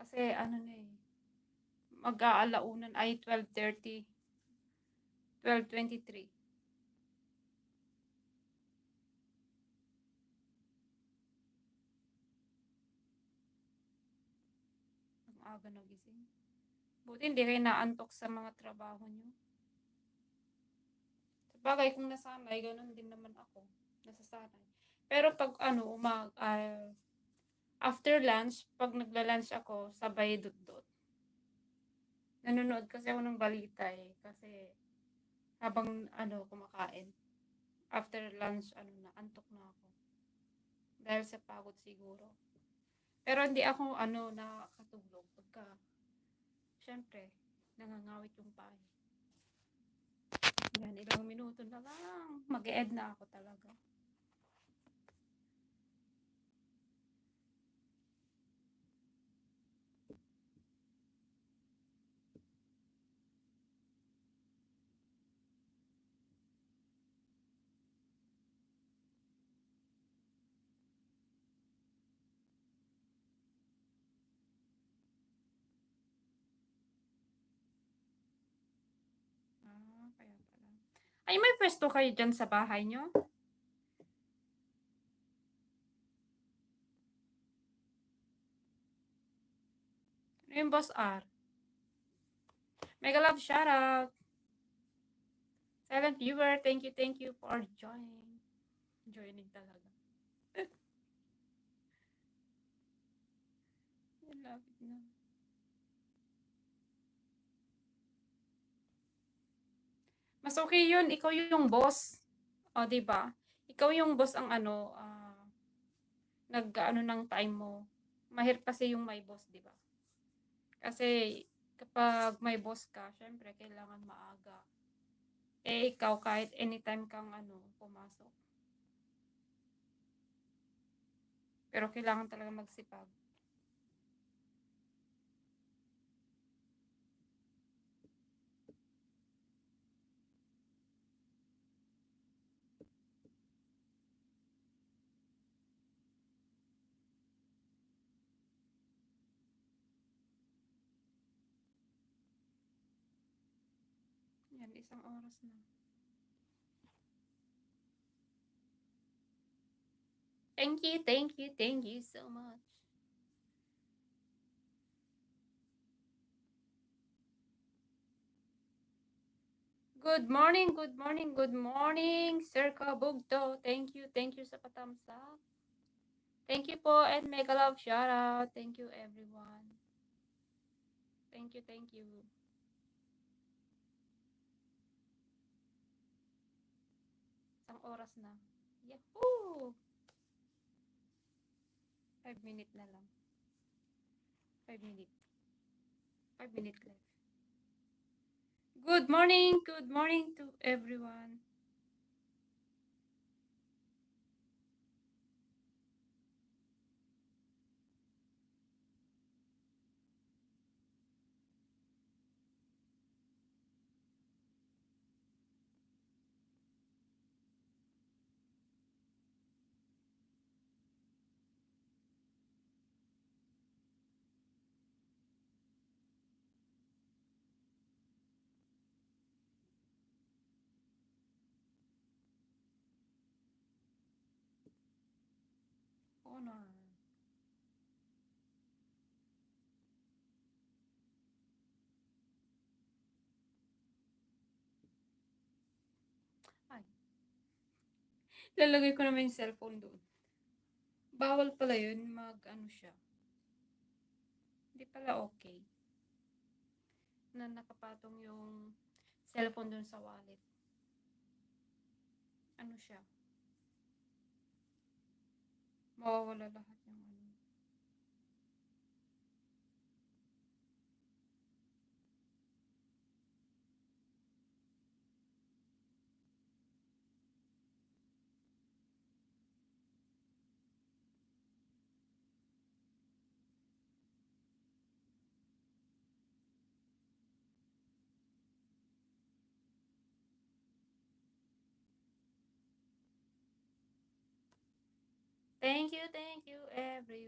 Kasi ano na eh, mag-aalaunan ay 12:30, 12:23. Ang aga nagising. Buti hindi kayo naantok sa mga trabaho nyo. Sabagay kung nasanay, ganun din naman ako. Nasasanay. Pero pag ano, after lunch, pag nagla-lunch ako, sabay dut-dut. Nanonood kasi ako ng balita eh. Kasi habang ano, kumakain. After lunch, ano na, antok na ako. Dahil sa pagod siguro. Pero hindi ako ano, nakakatulog. Pagka, syempre, nangangawit yung paa. Yan, ilang minuto na lang. Mag-e-ed na ako talaga. Kaya pala. Ay, may pwesto kayo dyan sa bahay nyo? Ano yung Boss R? Mega love shoutout. Silent viewer, thank you for joining. Joining talaga. Lapit na. Mas okay yun, ikaw yung boss. O, di ba? Ikaw yung boss ang ano, nag-ano ng time mo. Mahirap kasi yung may boss, di ba? Kasi kapag may boss ka, syempre kailangan maaga. Eh ikaw kahit anytime kang ano, pumasok. Pero kailangan talaga magsipag. Yan, 1 oras na. Thank you so much. Good morning, Sir Kabugto. Thank you sa patams up. Thank you po and mega love shoutout. Thank you everyone. Thank you. Isang oras na. Yahoo! 5 minutes na lang. 5 minutes. 5 minutes left. Good morning to everyone. Honor. Ay. Lalagay ko naman yung cellphone doon. Bawal pala yun, mag-ano siya. Hindi pala okay. Na nakapatong yung cellphone doon sa wallet. Ano siya? Mawawala lahat yung ano. Thank you everyone.